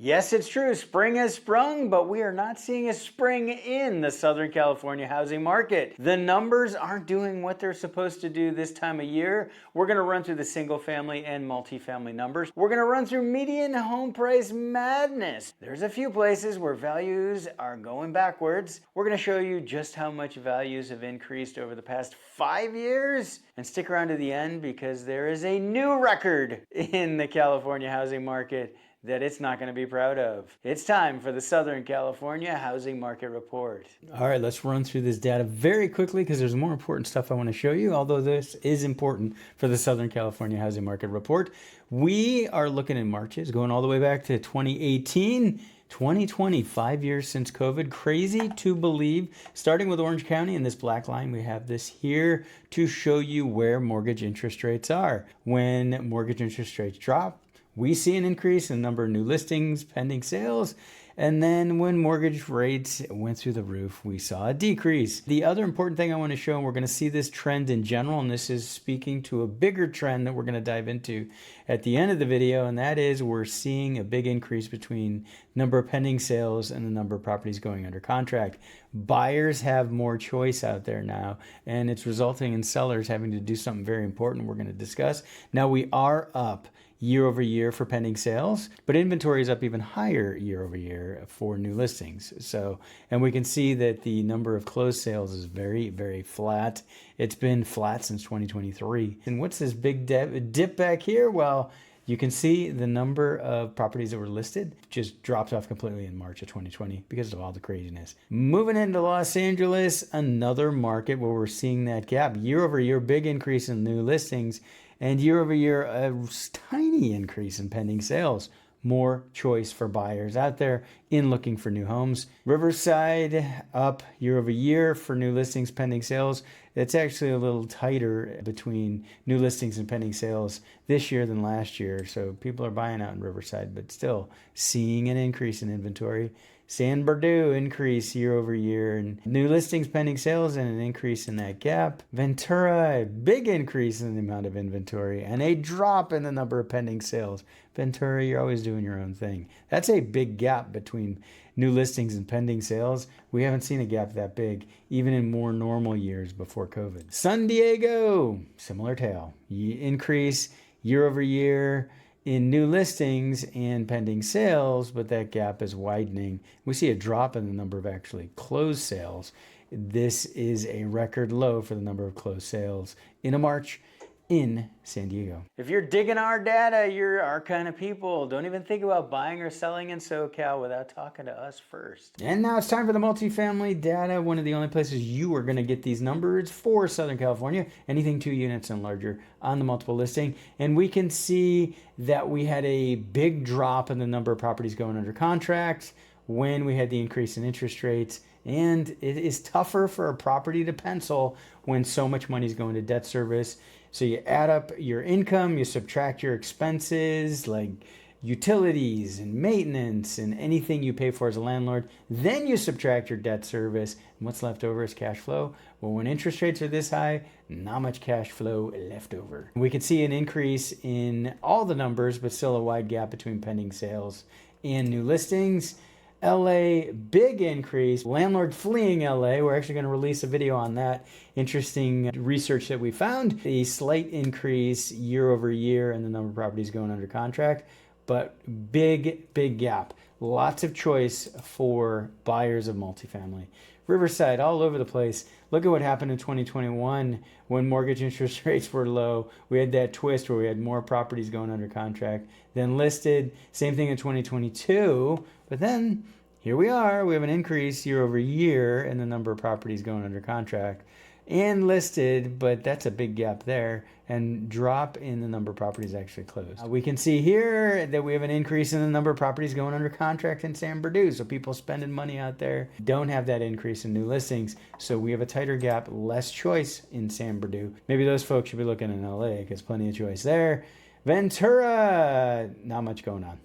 Yes, it's true. Spring has sprung, but we are not seeing a spring in the Southern California housing market. The numbers aren't doing what they're supposed to do this time of year. We're going to run through the single family and multifamily numbers. We're going to run through median home price madness. There's a few places where values are going backwards. We're going to show you just how much values have increased over the past 5 years. And stick around to the end because there is a new record in the California housing market that it's not going to be proud of. It's time for the Southern California Housing Market Report. All right, let's run through this data very quickly because there's more important stuff I want to show you, although this is important for the Southern California Housing Market Report. We are looking at Marches going all the way back to 2018. 2020, 5 years since COVID. Crazy to believe. Starting with Orange County in this black line, we have this here to show you where mortgage interest rates are. When mortgage interest rates drop, we see an increase in the number of new listings, pending sales, and then when mortgage rates went through the roof, we saw a decrease. The other important thing I want to show, and we're going to see this trend in general, and this is speaking to a bigger trend that we're going to dive into at the end of the video, and that is we're seeing a big increase between number of pending sales and the number of properties going under contract. Buyers have more choice out there now, and it's resulting in sellers having to do something very important we're going to discuss. Now, we are up year over year for pending sales, but inventory is up even higher year over year for new listings. So, and we can see that the number of closed sales is very, very flat. It's been flat since 2023. And what's this big dip back here? Well, you can see the number of properties that were listed just dropped off completely in March of 2020 because of all the craziness. Moving into Los Angeles, another market where we're seeing that gap. Year over year, big increase in new listings, and year over year, a tiny increase in pending sales. More choice for buyers out there in looking for new homes. Riverside up year over year for new listings, pending sales. It's actually a little tighter between new listings and pending sales this year than last year. So people are buying out in Riverside, but still seeing an increase in inventory. San Bernardino increase year over year, and new listings, pending sales, and an increase in that gap. Ventura, a big increase in the amount of inventory and a drop in the number of pending sales. Ventura, you're always doing your own thing. That's a big gap between new listings and pending sales. We haven't seen a gap that big, even in more normal years before COVID. San Diego, similar tale. Increase year over year in new listings and pending sales, but that gap is widening. We see a drop in the number of actually closed sales. This is a record low for the number of closed sales in a March in San Diego. If you're digging our data, you're our kind of people. Don't even think about buying or selling in SoCal without talking to us first. And now it's time for the multifamily data. One of the only places you are going to get these numbers for Southern California, anything 2 units and larger on the multiple listing. And we can see that we had a big drop in the number of properties going under contract when we had the increase in interest rates. And it is tougher for a property to pencil when so much money is going to debt service. So you add up your income, you subtract your expenses like utilities and maintenance and anything you pay for as a landlord. Then you subtract your debt service. And what's left over is cash flow. Well, when interest rates are this high, not much cash flow left over. We can see an increase in all the numbers, but still a wide gap between pending sales and new listings. LA, big increase. Landlord fleeing LA. We're actually going to release a video on that. Interesting research that we found. A slight increase year over year in the number of properties going under contract, but big gap. Lots of choice for buyers of multifamily. Riverside, all over the place. Look at what happened in 2021 when mortgage interest rates were low. We had that twist where we had more properties going under contract than listed. Same thing in 2022. But then here we are. We have an increase year over year in the number of properties going under contract and listed, but that's a big gap there, and drop in the number of properties actually closed. We can see here that we have an increase in the number of properties going under contract in San Bernardino, so people spending money out there don't have that increase in new listings, so we have a tighter gap, less choice in San Bernardino. Maybe those folks should be looking in LA because plenty of choice there. Ventura, not much going on.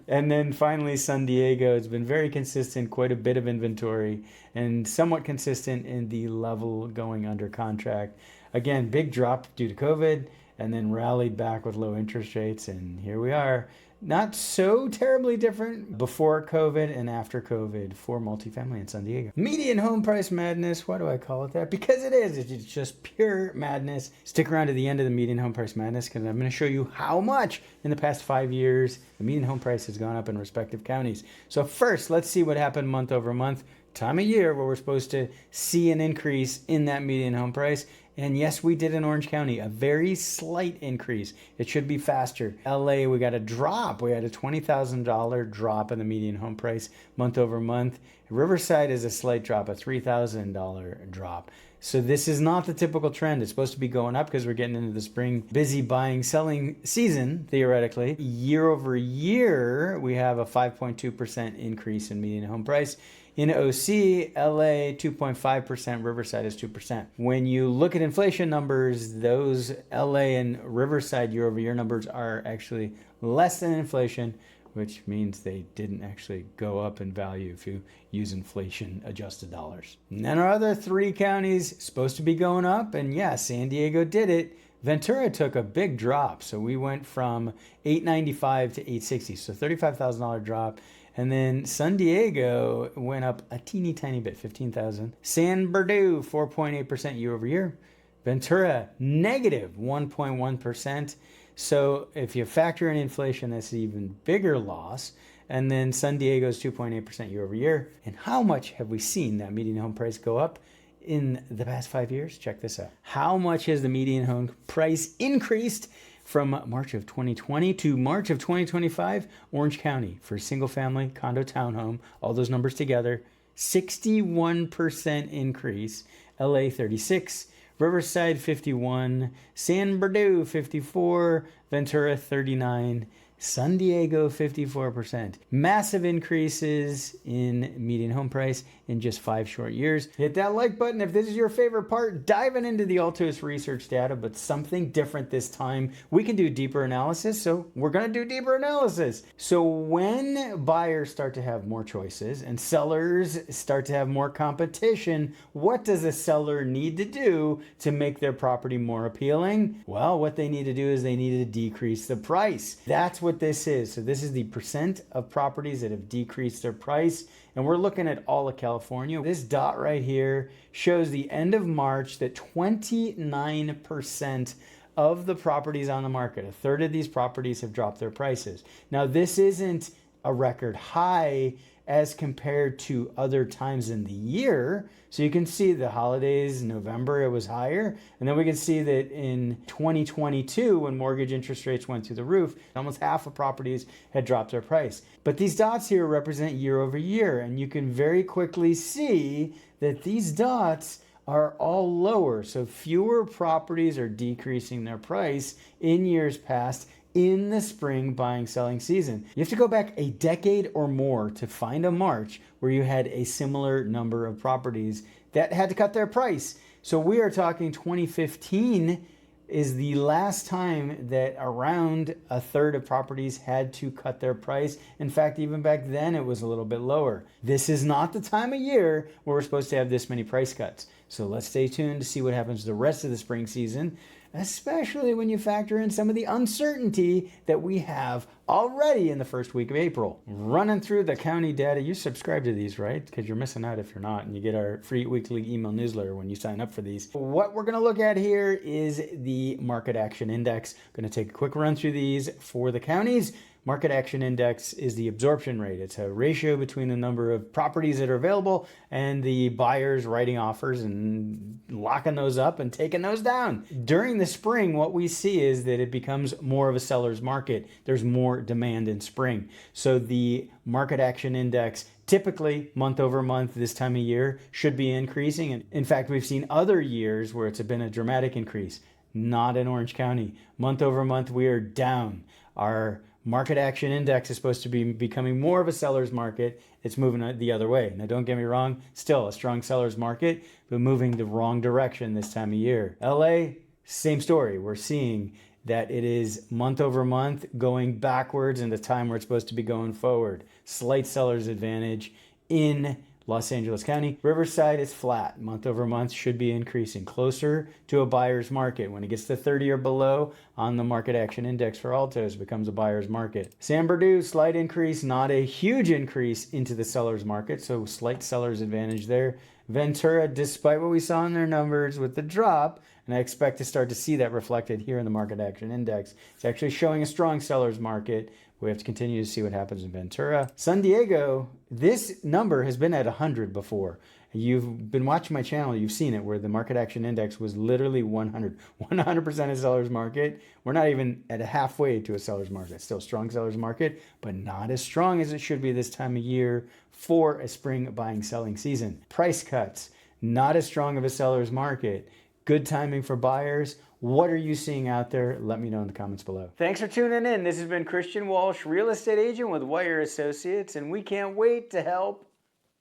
And then finally, San Diego has been very consistent, quite a bit of inventory, and somewhat consistent in the level going under contract. Again, big drop due to COVID, and then rallied back with low interest rates, and here we are. Not so terribly different before COVID and after COVID for multifamily in San Diego. Median home price madness. Why do I call it that? Because it is. It's just pure madness. Stick around to the end of the median home price madness because I'm going to show you how much in the past 5 years the median home price has gone up in respective counties. So first, let's see what happened month over month. Time of year where we're supposed to see an increase in that median home price. And yes, we did in Orange County, a very slight increase. It should be faster. LA, we got a drop. We had a $20,000 drop in the median home price month over month. Riverside is a slight drop, a $3,000 drop. So this is not the typical trend. It's supposed to be going up because we're getting into the spring busy buying, selling season, theoretically. Year over year, we have a 5.2% increase in median home price. In OC, LA 2.5%, Riverside is 2%. When you look at inflation numbers, those LA and Riverside year over year numbers are actually less than inflation, which means they didn't actually go up in value if you use inflation adjusted dollars. And then our other 3 counties supposed to be going up, and yeah, San Diego did it. Ventura took a big drop, so we went from $895 to $860, so $35,000 drop. And then San Diego went up a teeny tiny bit, $15,000. San Bernardino, 4.8% year over year. Ventura, negative 1.1%. So if you factor in inflation, that's an even bigger loss. And then San Diego's 2.8% year over year. And how much have we seen that median home price go up in the past 5 years? Check this out. How much has the median home price increased from March of 2020 to March of 2025? Orange County for single family condo townhome, all those numbers together, 61% increase. LA 36, Riverside 51, San Bernardino 54, Ventura 39, San Diego 54%. Massive increases in median home price in just 5 short years. Hit that like button if this is your favorite part. Diving into the Altos Research data, but something different this time. We can do deeper analysis, so we're going to do deeper analysis. So when buyers start to have more choices and sellers start to have more competition, what does a seller need to do to make their property more appealing? Well, what they need to do is they need to decrease the price. That's what this is. So this is the percent of properties that have decreased their price. And we're looking at all of California. This dot right here shows the end of March that 29% of the properties on the market, a third of these properties have dropped their prices. Now, this isn't a record high as compared to other times in the year. So you can see the holidays, November, it was higher. And then we can see that in 2022, when mortgage interest rates went through the roof, almost half of properties had dropped their price. But these dots here represent year over year. And you can very quickly see that these dots are all lower. So fewer properties are decreasing their price in years past in the spring buying selling season. You have to go back a decade or more to find a March where you had a similar number of properties that had to cut their price. So we are talking 2015 is the last time that around a third of properties had to cut their price. In fact, even back then it was a little bit lower. This is not the time of year where we're supposed to have this many price cuts. So let's stay tuned to see what happens the rest of the spring season, especially when you factor in some of the uncertainty that we have already in the first week of April. Running through the county data, you subscribe to these, right? Because you're missing out if you're not, and you get our free weekly email newsletter when you sign up for these. What we're going to look at here is the Market Action Index. I'm going to take a quick run through these for the counties. Market Action Index is the absorption rate. It's a ratio between the number of properties that are available and the buyers writing offers and locking those up and taking those down. During the spring, what we see is that it becomes more of a seller's market. There's more demand in spring. So the Market Action Index typically month over month this time of year should be increasing. And in fact, we've seen other years where it's been a dramatic increase. Not in Orange County. Month over month, we are down. Our Market Action Index is supposed to be becoming more of a seller's market. It's moving the other way. Now, don't get me wrong, still a strong seller's market, but moving the wrong direction this time of year. LA, same story. We're seeing that it is month over month going backwards in the time where it's supposed to be going forward. Slight seller's advantage in Los Angeles County. Riverside is flat. Month over month should be increasing closer to a buyer's market. When it gets to 30 or below on the market action index for Altos, it becomes a buyer's market. San Bernardino, slight increase, not a huge increase into the seller's market, so slight seller's advantage there. Ventura, despite what we saw in their numbers with the drop, and I expect to start to see that reflected here in the market action index, it's actually showing a strong seller's market. We have to continue to see what happens in Ventura. San Diego, this number has been at 100 before. You've been watching my channel, you've seen it, where the market action index was literally 100. 100% a seller's market. We're not even at halfway to a seller's market. Still a strong seller's market, but not as strong as it should be this time of year for a spring buying selling season. Price cuts, not as strong of a seller's market. Good timing for buyers. What are you seeing out there? Let me know in the comments below. Thanks for tuning in. This has been Christian Walsh, real estate agent with Wire Associates, and we can't wait to help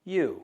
you.